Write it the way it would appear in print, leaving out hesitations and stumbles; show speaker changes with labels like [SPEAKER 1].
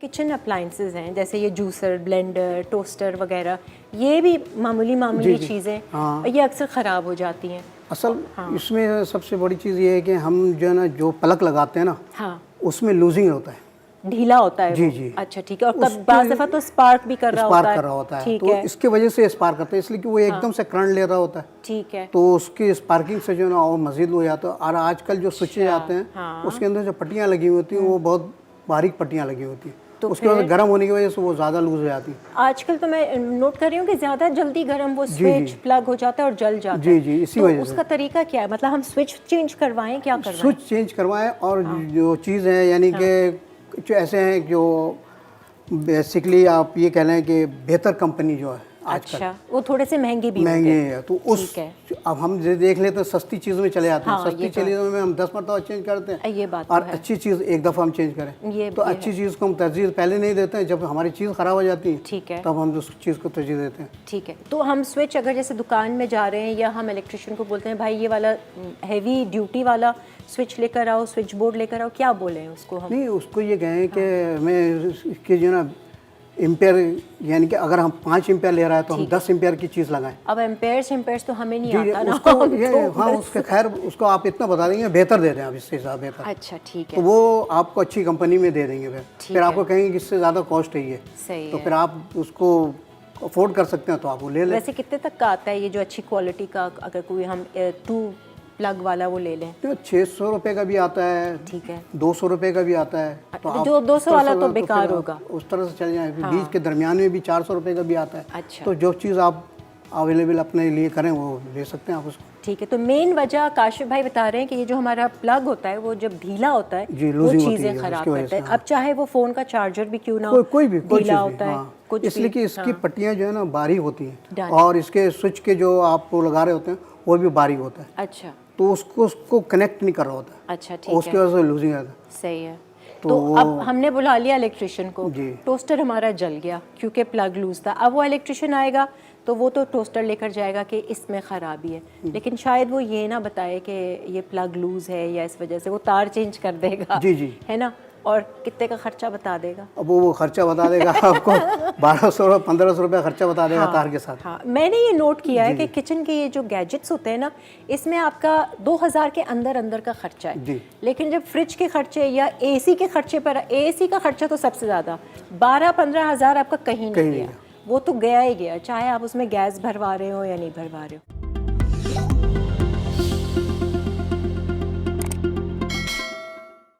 [SPEAKER 1] Kitchen appliances हैं जैसे ये जूसर, ब्लेंडर, टोस्टर वगैरह, ये भी मामूली चीज़ें
[SPEAKER 2] हाँ।
[SPEAKER 1] ये अक्सर ख़राब हो जाती हैं।
[SPEAKER 2] असल
[SPEAKER 1] हाँ।
[SPEAKER 2] इसमें सबसे बड़ी चीज़ ये है कि हम जो है ना जो प्लग लगाते हैं ना,
[SPEAKER 1] हाँ,
[SPEAKER 2] उसमें लूजिंग होता है,
[SPEAKER 1] ढीला होता है
[SPEAKER 2] जी
[SPEAKER 1] वो।
[SPEAKER 2] जी।
[SPEAKER 1] अच्छा ठीक है। और कब बाज़ दफ़ा तो स्पार्क भी कर रहा होता है। ठीक
[SPEAKER 2] तो
[SPEAKER 1] है,
[SPEAKER 2] इसके वजह से स्पार्क करता है, इसलिए कि वो एकदम से करंट ले रहा होता है,
[SPEAKER 1] ठीक है।
[SPEAKER 2] तो उसकी स्पार्किंग से जो है ना और मज़ीद हो जाता है। और आजकल जो स्विचेज आते हैं
[SPEAKER 1] हाँ।
[SPEAKER 2] उसके अंदर जो पट्टियाँ लगी होती हैं वो बहुत बारीक पट्टियाँ लगी होती हैं,
[SPEAKER 1] तो
[SPEAKER 2] उसकी वजह से गर्म होने की वजह से वो ज़्यादा लूज हो जाती है।
[SPEAKER 1] आजकल तो मैं नोट कर रही हूँ कि ज़्यादा जल्दी गर्म वो
[SPEAKER 2] जी,
[SPEAKER 1] स्विच
[SPEAKER 2] जी।
[SPEAKER 1] प्लग हो जाता है और जल जाता
[SPEAKER 2] जी
[SPEAKER 1] है।
[SPEAKER 2] जी, इसी
[SPEAKER 1] तो
[SPEAKER 2] वजह से
[SPEAKER 1] उसका तरीका क्या है? मतलब हम स्विच चेंज करवाएं, क्या करवाएं?
[SPEAKER 2] स्विच चेंज करवाएं। और जो चीज़ है यानी कि कुछ ऐसे हैं जो बेसिकली आप ये कह लें कि बेहतर कंपनी जो है आजकल
[SPEAKER 1] अच्छा, वो थोड़े से महंगे भी
[SPEAKER 2] महंगे
[SPEAKER 1] होंगे।
[SPEAKER 2] हैं, तो उस
[SPEAKER 1] ठीक है।
[SPEAKER 2] अब हम देख लेते हैं सस्ती चीज़ में चले जाते हैं।
[SPEAKER 1] हाँ,
[SPEAKER 2] सस्ती
[SPEAKER 1] ये तो
[SPEAKER 2] चीज़ों में हम 10 मरतबा चेंज करते हैं,
[SPEAKER 1] ये बात
[SPEAKER 2] और
[SPEAKER 1] तो है।
[SPEAKER 2] अच्छी चीज़ एक दफ़ा हम चेंज करें
[SPEAKER 1] ये
[SPEAKER 2] तो अच्छी चीज़ को हम तरजीह पहले नहीं देते हैं, जब हमारी चीज़ ख़राब हो जाती है
[SPEAKER 1] ठीक है,
[SPEAKER 2] तब हम उस चीज़ को तरजीह देते हैं।
[SPEAKER 1] ठीक है। तो हम स्विच अगर जैसे दुकान में जा रहे हैं या हम इलेक्ट्रिशियन को बोलते हैं भाई ये वाला हैवी ड्यूटी वाला स्विच लेकर आओ, स्विच बोर्ड लेकर आओ, क्या बोलें उसको हम?
[SPEAKER 2] नहीं, उसको ये कहें कि हमें इसके जो ना एम्पेयर, यानी कि अगर हम 5 एम्पेयर ले रहा है तो हम 10 एम्पेयर की चीज़ लगाएं।
[SPEAKER 1] अब एम्पेयर्स तो हमें नहीं
[SPEAKER 2] जी
[SPEAKER 1] आता ना।
[SPEAKER 2] उसको ये
[SPEAKER 1] तो
[SPEAKER 2] हाँ, उसके खैर उसको आप इतना बता देंगे बेहतर दे दें आप, इससे ज़्यादा बेहतर,
[SPEAKER 1] अच्छा ठीक
[SPEAKER 2] तो
[SPEAKER 1] है,
[SPEAKER 2] वो आपको अच्छी कंपनी में दे देंगे। फिर आपको कहेंगे कि इससे ज़्यादा कॉस्ट है ये,
[SPEAKER 1] सही
[SPEAKER 2] तो
[SPEAKER 1] है।
[SPEAKER 2] फिर आप उसको अफोर्ड कर सकते हैं तो आप वो ले लें।
[SPEAKER 1] वैसे कितने तक का आता है ये जो अच्छी क्वालिटी का, अगर कोई हम 2 प्लग वाला वो ले लें?
[SPEAKER 2] तो 600 रुपये का भी आता है,
[SPEAKER 1] ठीक है।
[SPEAKER 2] 200 रुपये का भी आता है, तो आप
[SPEAKER 1] जो 200 वाला तो
[SPEAKER 2] फिर
[SPEAKER 1] बेकार
[SPEAKER 2] आप
[SPEAKER 1] होगा।
[SPEAKER 2] उस तरह से चल जाए। बीच के दरमियान में भी 400 रुपये का भी आता है।
[SPEAKER 1] अच्छा।
[SPEAKER 2] तो जो चीज़ आप अवेलेबल अपने लिए करें वो ले सकते हैं आप उसको।
[SPEAKER 1] ठीक है। तो मेन वजह काशिफ भाई बता रहे हैं कि ये जो हमारा प्लग होता है वो जब ढीला होता है
[SPEAKER 2] जी,
[SPEAKER 1] वो
[SPEAKER 2] लूजिंग होती
[SPEAKER 1] चीज़ें
[SPEAKER 2] है,
[SPEAKER 1] खराब
[SPEAKER 2] उसकी वजह
[SPEAKER 1] करता है।
[SPEAKER 2] से,
[SPEAKER 1] अब चाहे वो फ़ोन का चार्जर भी क्यों ना हो,
[SPEAKER 2] कोई भी कोई
[SPEAKER 1] ढीला
[SPEAKER 2] चीज़
[SPEAKER 1] होता
[SPEAKER 2] भी,
[SPEAKER 1] है,
[SPEAKER 2] हाँ।
[SPEAKER 1] कुछ
[SPEAKER 2] इसलिए
[SPEAKER 1] भी।
[SPEAKER 2] कि इसकी पट्टियाँ जो है ना बारीक होती हैं,
[SPEAKER 1] Done.
[SPEAKER 2] और इसके स्विच के जो आप लगा रहे होते हैं वो भी बारीक होता है,
[SPEAKER 1] अच्छा
[SPEAKER 2] तो उसको कनेक्ट नहीं कर रहा होता है,
[SPEAKER 1] अच्छा ठीक
[SPEAKER 2] उसकी
[SPEAKER 1] है,
[SPEAKER 2] वजह से लूजिंग आता है।
[SPEAKER 1] सही है।
[SPEAKER 2] तो
[SPEAKER 1] तो अब हमने बुला लिया इलेक्ट्रिशियन को,
[SPEAKER 2] जी।
[SPEAKER 1] टोस्टर हमारा जल गया क्योंकि प्लग लूज था। अब वो इलेक्ट्रिशियन आएगा तो वो तो टोस्टर लेकर जाएगा कि इसमें ख़राबी है, लेकिन शायद वो ये ना बताए कि ये प्लग लूज़ है या इस वजह से वो तार चेंज कर देगा।
[SPEAKER 2] जी जी।
[SPEAKER 1] है ना, और कितने का खर्चा बता देगा।
[SPEAKER 2] अब वो खर्चा बता देगा आपको 1200 1500 रुपये खर्चा बता देगा तार के साथ।
[SPEAKER 1] हाँ, मैंने ये नोट किया है कि किचन के ये जो गैजेट्स होते हैं ना, इसमें आपका 2000 के अंदर अंदर का खर्चा है
[SPEAKER 2] जी।
[SPEAKER 1] लेकिन जब फ्रिज के खर्चे या एसी के खर्चे पर, एसी का खर्चा तो सबसे ज़्यादा 12-15 हज़ार आपका कहीं नहीं गया, वो तो गया ही गया, चाहे आप उसमें गैस भरवा रहे हो या नहीं भरवा रहे हो।